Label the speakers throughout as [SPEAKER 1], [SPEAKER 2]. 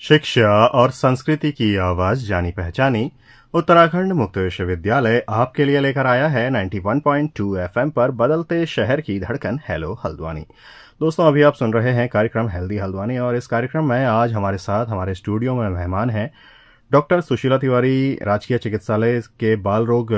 [SPEAKER 1] शिक्षा और संस्कृति की आवाज जानी पहचानी उत्तराखंड मुक्त विश्वविद्यालय आपके लिए लेकर आया है 91.2 एफएम पर बदलते शहर की धड़कन हेलो हल्द्वानी। दोस्तों, अभी आप सुन रहे हैं कार्यक्रम हेल्दी हल्द्वानी और इस कार्यक्रम में आज हमारे साथ हमारे स्टूडियो में मेहमान हैं डॉक्टर सुशीला तिवारी, राजकीय चिकित्सालय के बाल रोग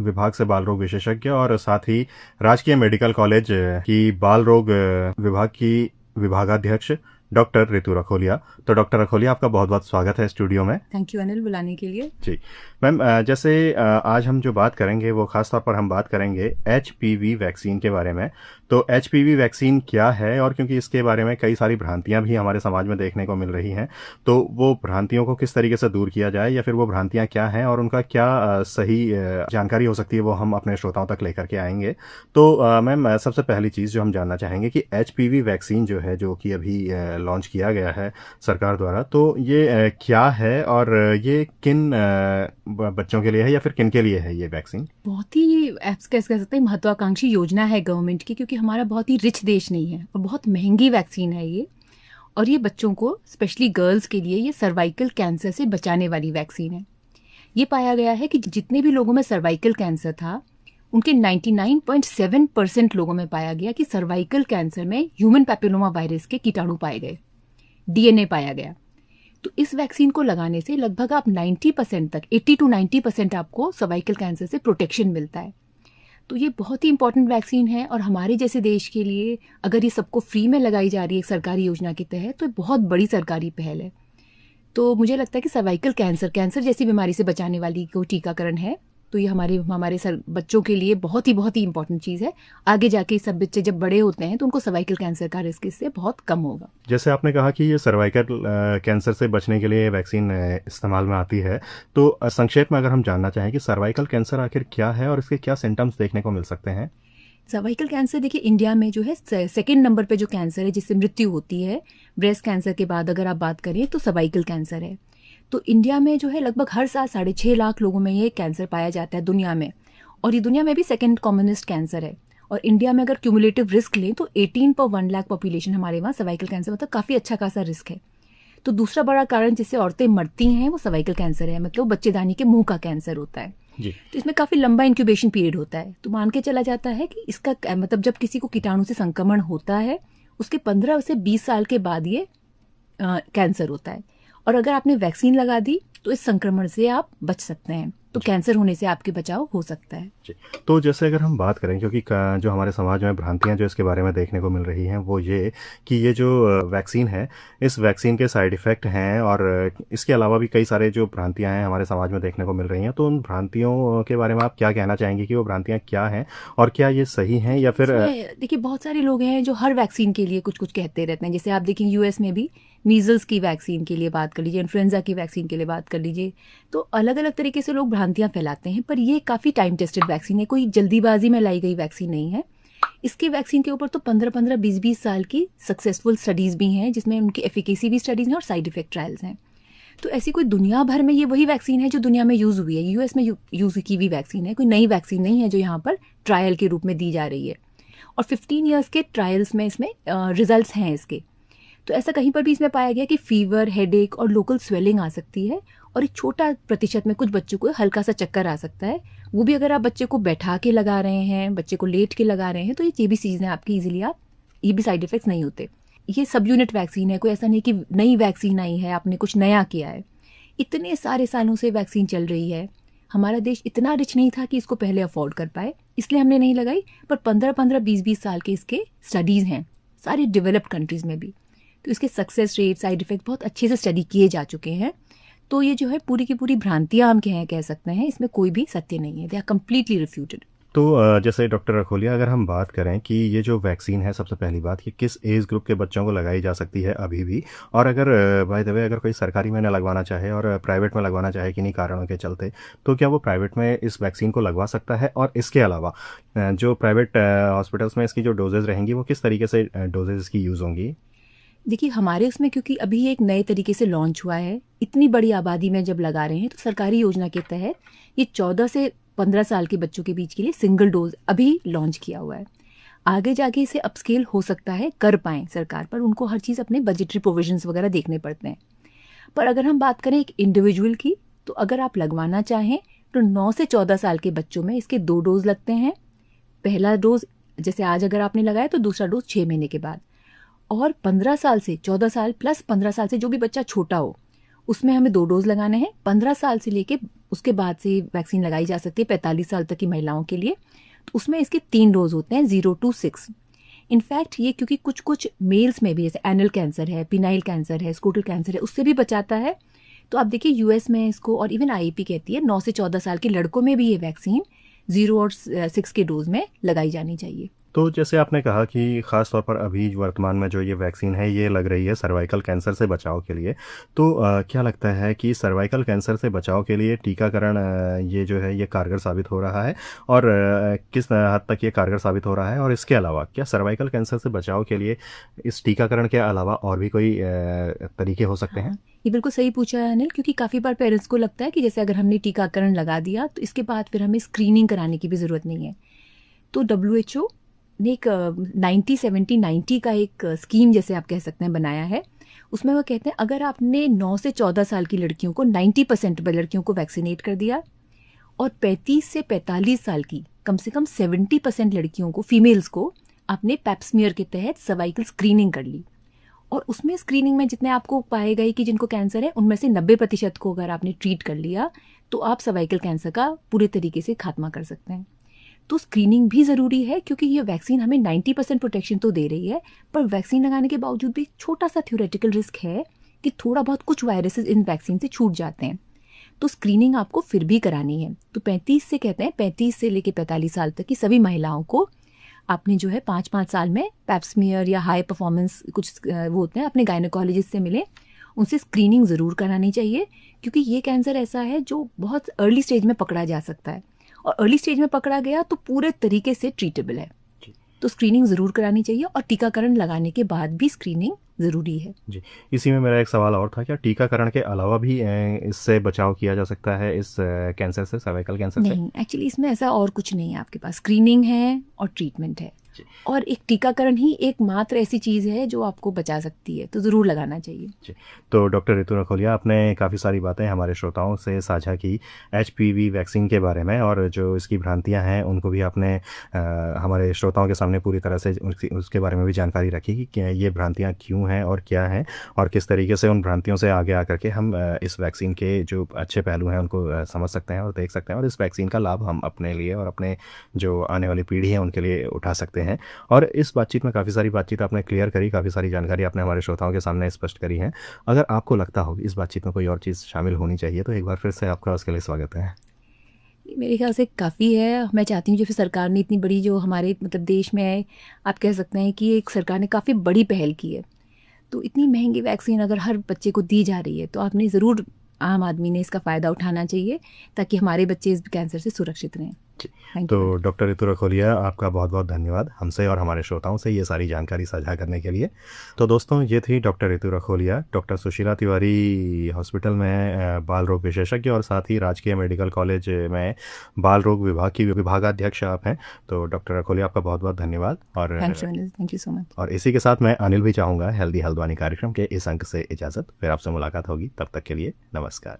[SPEAKER 1] विभाग से बाल रोग विशेषज्ञ और साथ ही राजकीय मेडिकल कॉलेज की बाल रोग विभाग की विभागाध्यक्ष डॉक्टर रितु रखोलिया। तो डॉक्टर रखोलिया, आपका बहुत बहुत स्वागत है स्टूडियो में।
[SPEAKER 2] थैंक यू अनिल, बुलाने के लिए।
[SPEAKER 1] जी मैम, जैसे आज हम जो बात करेंगे वो खास तौर पर हम बात करेंगे एचपीवी वैक्सीन के बारे में। तो एचपीवी वैक्सीन क्या है, और क्योंकि इसके बारे में कई सारी भ्रांतियां भी हमारे समाज में देखने को मिल रही हैं, तो वो भ्रांतियों को किस तरीके से दूर किया जाए या फिर वो भ्रांतियां क्या हैं और उनका क्या सही जानकारी हो सकती है, वो हम अपने श्रोताओं तक लेकर के आएंगे। तो मैम, सबसे पहली चीज़ जो हम जानना चाहेंगे कि एचपीवी वैक्सीन जो है, जो कि अभी लॉन्च किया गया है सरकार द्वारा, तो ये क्या है और ये किन बच्चों के लिए है या फिर किन के लिए है ये वैक्सीन?
[SPEAKER 2] बहुत ही कह सकते हैं महत्वाकांक्षी योजना है गवर्नमेंट की, क्योंकि हमारा बहुत ही रिच देश नहीं है और बहुत महंगी वैक्सीन है ये। और ये बच्चों को, स्पेशली गर्ल्स के लिए, ये सर्वाइकल कैंसर से बचाने वाली वैक्सीन है। ये पाया गया है कि जितने भी लोगों में सर्वाइकल कैंसर था, उनके 99.7% लोगों में पाया गया कि सर्वाइकल कैंसर में ह्यूमन पैपिलोमा वायरस के कीटाणु पाए गए, डीएनए पाया गया। तो इस वैक्सीन को लगाने से लगभग आप 90% तक, 80 to 90% आपको सर्वाइकल कैंसर से प्रोटेक्शन मिलता है। तो ये बहुत ही इंपॉर्टेंट वैक्सीन है और हमारे जैसे देश के लिए अगर ये सबको फ्री में लगाई जा रही है एक सरकारी योजना के तहत, तो बहुत बड़ी सरकारी पहल है। तो मुझे लगता है कि सर्वाइकल कैंसर जैसी बीमारी से बचाने वाली कोई टीकाकरण है, तो ये हमारे बच्चों के लिए बहुत ही इंपॉर्टेंट चीज़ है। आगे जाके सब बच्चे जब बड़े होते हैं तो उनको सर्वाइकल कैंसर का रिस्क इससे बहुत कम होगा।
[SPEAKER 1] जैसे आपने कहा कि ये सर्वाइकल कैंसर से बचने के लिए वैक्सीन इस्तेमाल में आती है, तो संक्षेप में अगर हम जानना चाहें कि सर्वाइकल कैंसर आखिर क्या है और इसके क्या सिम्टम्स देखने को मिल सकते हैं?
[SPEAKER 2] सर्वाइकल कैंसर, देखिए, इंडिया में जो है सेकंड नंबर पे जो कैंसर है जिससे मृत्यु होती है ब्रेस्ट कैंसर के बाद, अगर आप बात करें तो सर्वाइकल कैंसर है। तो इंडिया में जो है लगभग हर साल 6.5 लाख लोगों में ये कैंसर पाया जाता है दुनिया में, और ये दुनिया में भी सेकंड कॉमनेस्ट कैंसर है। और इंडिया में अगर क्यूमुलेटिव रिस्क लें तो 18 पर 1 लाख पॉपुलेशन हमारे वहाँ सर्वाइकल कैंसर, मतलब काफ़ी अच्छा खासा रिस्क है। तो दूसरा बड़ा कारण जिससे औरतें मरती हैं वो सर्वाइकल कैंसर है, मतलब बच्चेदानी के मुंह का कैंसर होता है जी। तो इसमें काफ़ी लंबा इंक्यूबेशन पीरियड होता है। तो मान के चला जाता है कि इसका मतलब जब किसी को कीटाणु से संक्रमण होता है उसके 15 से 20 साल के बाद ये कैंसर होता है। और अगर आपने वैक्सीन लगा दी तो इस संक्रमण से आप बच सकते हैं, तो कैंसर होने से आपके बचाव हो सकता है
[SPEAKER 1] जी। तो जैसे अगर हम बात करें, क्योंकि जो हमारे समाज में भ्रांतियां जो इसके बारे में देखने को मिल रही हैं, वो ये कि ये जो वैक्सीन है, इस वैक्सीन के साइड इफ़ेक्ट हैं और इसके अलावा भी कई सारे जो भ्रांतियां हैं हमारे समाज में देखने को मिल रही हैं। तो उन भ्रांतियों के बारे में आप क्या कहना चाहेंगे कि वो भ्रांतियां क्या हैं और क्या ये सही हैं या फिर?
[SPEAKER 2] देखिए, बहुत सारे लोग हैं जो हर वैक्सीन के लिए कुछ कुछ कहते रहते हैं। जैसे आप देखें यूएस में भी मीजल्स की वैक्सीन के लिए बात कर लीजिए, इन्फ्लुएंजा की वैक्सीन के लिए बात कर लीजिए, तो अलग अलग तरीके से लोग भ्रांतियां फैलाते हैं। पर ये काफ़ी टाइम टेस्टेड वैक्सीन है, कोई जल्दीबाजी में लाई गई वैक्सीन नहीं है। इसकी वैक्सीन के ऊपर तो 15-15, 20-20 साल की सक्सेसफुल स्टडीज़ भी हैं, जिसमें उनकी एफिकेसी भी स्टडीज़ हैं और साइड इफेक्ट ट्रायल्स हैं। तो ऐसी कोई दुनिया भर में ये वही वैक्सीन है जो दुनिया में यूज़ हुई है, यूएस में यूज़ की हुई वैक्सीन है, कोई नई वैक्सीन नहीं है जो यहाँ पर ट्रायल के रूप में दी जा रही है। और 15 ईयर्स के ट्रायल्स में इसमें रिजल्ट्स हैं इसके। तो ऐसा कहीं पर भी इसमें पाया गया कि फीवर, हेडेक और लोकल स्वेलिंग आ सकती है, और एक छोटा प्रतिशत में कुछ बच्चों को हल्का सा चक्कर आ सकता है। वो भी अगर आप बच्चे को बैठा के लगा रहे हैं, बच्चे को लेट के लगा रहे हैं, तो ये भी चीज़ें आपकी इजीली ये भी साइड इफेक्ट्स नहीं होते। ये सब यूनिट वैक्सीन है, कोई ऐसा नहीं कि नई वैक्सीन आई है, आपने कुछ नया किया है। इतने सारे सालों से वैक्सीन चल रही है। हमारा देश इतना रिच नहीं था कि इसको पहले अफोर्ड कर पाए, इसलिए हमने नहीं लगाई। पर 15-15, 20-20 साल के इसके स्टडीज़ हैं सारे डेवलप्ड कंट्रीज़ में भी। तो इसके सक्सेस रेट, साइड इफेक्ट बहुत अच्छे से स्टडी किए जा चुके हैं। तो ये जो है पूरी की पूरी भ्रांतियां हम कह सकते हैं, इसमें कोई भी सत्य नहीं है, दे आर कम्प्लीटली रिफ्यूटेड।
[SPEAKER 1] तो जैसे डॉक्टर रखोलिया, अगर हम बात करें कि ये जो वैक्सीन है, सबसे पहली बात कि किस एज ग्रुप के बच्चों को लगाई जा सकती है अभी भी, और अगर बाय द वे अगर कोई सरकारी में न लगवाना चाहे और प्राइवेट में लगवाना चाहे किन्हीं कारणों के चलते, तो क्या वो प्राइवेट में इस वैक्सीन को लगवा सकता है? और इसके अलावा जो प्राइवेट हॉस्पिटल्स में इसकी जो डोजेज रहेंगी, वो किस तरीके से डोजेज इसकी यूज़ होंगी?
[SPEAKER 2] देखिए, हमारे उसमें क्योंकि अभी एक नए तरीके से लॉन्च हुआ है, इतनी बड़ी आबादी में जब लगा रहे हैं, तो सरकारी योजना के तहत ये 14 से 15 साल के बच्चों के बीच के लिए सिंगल डोज अभी लॉन्च किया हुआ है। आगे जाके इसे अपस्केल हो सकता है, कर पाएँ सरकार, पर उनको हर चीज़ अपने बजटरी प्रोविजंस वगैरह देखने पड़ते हैं। पर अगर हम बात करें एक इंडिविजुअल की, तो अगर आप लगवाना चाहें तो 9 से 14 साल के बच्चों में इसके 2 डोज लगते हैं। पहला डोज जैसे आज अगर आपने लगाया तो दूसरा डोज 6 महीने के बाद। और 15 साल से 14 साल प्लस 15 साल से जो भी बच्चा छोटा हो उसमें हमें 2 डोज लगाने हैं। 15 साल से लेके उसके बाद से वैक्सीन लगाई जा सकती है 45 साल तक की महिलाओं के लिए। तो उसमें इसके 3 डोज होते हैं 0 to 6। इनफैक्ट ये क्योंकि कुछ कुछ मेल्स में भी जैसे एनल कैंसर है, पिनाइल कैंसर है, स्क्रोटल कैंसर है, उससे भी बचाता है। तो आप देखिए यूएस में इसको, और इवन आईपी कहती है 9 से 14 साल के लड़कों में भी ये वैक्सीन 0 और 6 के डोज में लगाई जानी चाहिए।
[SPEAKER 1] तो जैसे आपने कहा कि ख़ास तौर पर अभी वर्तमान में जो ये वैक्सीन है ये लग रही है सर्वाइकल कैंसर से बचाव के लिए। तो क्या लगता है कि सर्वाइकल कैंसर से बचाव के लिए टीकाकरण ये जो है ये कारगर साबित हो रहा है, और किस हद तक ये कारगर साबित हो रहा है? और इसके अलावा क्या सर्वाइकल कैंसर से बचाव के लिए इस टीकाकरण के अलावा और भी कोई तरीके हो सकते हैं?
[SPEAKER 2] हाँ, ये बिल्कुल सही पूछा है अनिल, क्योंकि काफ़ी बार पेरेंट्स को लगता है कि जैसे अगर हमने टीकाकरण लगा दिया तो इसके बाद फिर हमें स्क्रीनिंग कराने की भी ज़रूरत नहीं है। तो WHO ने एक 90-70-90 का एक स्कीम जैसे आप कह सकते हैं बनाया है। उसमें वो कहते हैं अगर आपने 9 से 14 साल की लड़कियों को 90% लड़कियों को वैक्सीनेट कर दिया और 35 से 45 साल की कम से कम 70% लड़कियों को, फीमेल्स को, आपने पैप्समियर के तहत सर्वाइकल स्क्रीनिंग कर ली, और उसमें स्क्रीनिंग में जितने आपको पाए गए कि जिनको कैंसर है उनमें से 90% को अगर आपने ट्रीट कर लिया तो आप सर्वाइकल कैंसर का पूरे तरीके से खात्मा कर सकते हैं। तो स्क्रीनिंग भी ज़रूरी है, क्योंकि ये वैक्सीन हमें 90% प्रोटेक्शन तो दे रही है, पर वैक्सीन लगाने के बावजूद भी छोटा सा थ्योरेटिकल रिस्क है कि थोड़ा बहुत कुछ वायरसेस इन वैक्सीन से छूट जाते हैं। तो स्क्रीनिंग आपको फिर भी करानी है। तो 35 से लेके 45 साल तक की सभी महिलाओं को आपने जो है 5-5 साल में पैप्समियर या हाई परफॉर्मेंस कुछ वो होते हैं, अपने गायनेकोलॉजिस्ट से मिले, उनसे स्क्रीनिंग ज़रूर करानी चाहिए, क्योंकि ये कैंसर ऐसा है जो बहुत अर्ली स्टेज में पकड़ा जा सकता है, और अर्ली स्टेज में पकड़ा गया तो पूरे तरीके से ट्रीटेबल है। तो स्क्रीनिंग ज़रूर करानी चाहिए, और टीकाकरण लगाने के बाद भी स्क्रीनिंग ज़रूरी है।
[SPEAKER 1] जी, इसी में मेरा एक सवाल और था, क्या टीकाकरण के अलावा भी इससे बचाव किया जा सकता है इस कैंसर से, सर्वाइकल कैंसर से?
[SPEAKER 2] नहीं, एक्चुअली इसमें ऐसा और कुछ नहीं है। आपके पास स्क्रीनिंग है और ट्रीटमेंट है, और एक टीकाकरण ही एकमात्र ऐसी चीज़ है जो आपको बचा सकती है, तो ज़रूर लगाना चाहिए।
[SPEAKER 1] जी, तो डॉक्टर ऋतु रखोलिया, आपने काफ़ी सारी बातें हमारे श्रोताओं से साझा की HPV वैक्सीन के बारे में, और जो इसकी भ्रांतियां हैं उनको भी आपने हमारे श्रोताओं के सामने पूरी तरह से उसके बारे में भी जानकारी रखी कि ये भ्रांतियां क्यों हैं और क्या हैं, और किस तरीके से उन भ्रांतियों से आगे आकर के हम इस वैक्सीन के जो अच्छे पहलू हैं उनको समझ सकते हैं और देख सकते हैं, और इस वैक्सीन का लाभ हम अपने लिए और अपने जो आने वाली पीढ़ी है उनके लिए उठा सकते हैं। और इस बातचीत में काफ़ी सारी बातचीत आपने क्लियर करी, काफ़ी सारी जानकारी आपने हमारे श्रोताओं के सामने स्पष्ट करी है। अगर आपको लगता हो इस बातचीत में कोई और चीज़ शामिल होनी चाहिए तो एक बार फिर से आपका उसके लिए स्वागत है।
[SPEAKER 2] मेरे ख्याल से काफ़ी है। मैं चाहती हूँ जो फिर सरकार ने इतनी बड़ी, जो हमारे मतलब देश में है, आप कह सकते हैं कि एक सरकार ने काफ़ी बड़ी पहल की है। तो इतनी महंगी वैक्सीन अगर हर बच्चे को दी जा रही है तो आपने ज़रूर, आम आदमी ने इसका फ़ायदा उठाना चाहिए, ताकि हमारे बच्चे इस कैंसर से सुरक्षित रहें।
[SPEAKER 1] तो डॉक्टर ऋतु रखोलिया, आपका बहुत बहुत धन्यवाद हमसे और हमारे श्रोताओं से ये सारी जानकारी साझा करने के लिए। तो दोस्तों, ये थी डॉक्टर ऋतु रखोलिया, डॉक्टर सुशीला तिवारी हॉस्पिटल में बाल रोग विशेषज्ञ और साथ ही राजकीय मेडिकल कॉलेज में बाल रोग विभाग की विभागाध्यक्ष आप हैं। तो डॉक्टर रखोलिया, आपका बहुत बहुत धन्यवाद। और
[SPEAKER 2] थैंक यू सो मच।
[SPEAKER 1] और इसी के साथ मैं अनिल भी चाहूँगा हेल्दी हल्द्वानी कार्यक्रम के इस अंक से इजाज़त। फिर आपसे मुलाकात होगी, तब तक के लिए नमस्कार।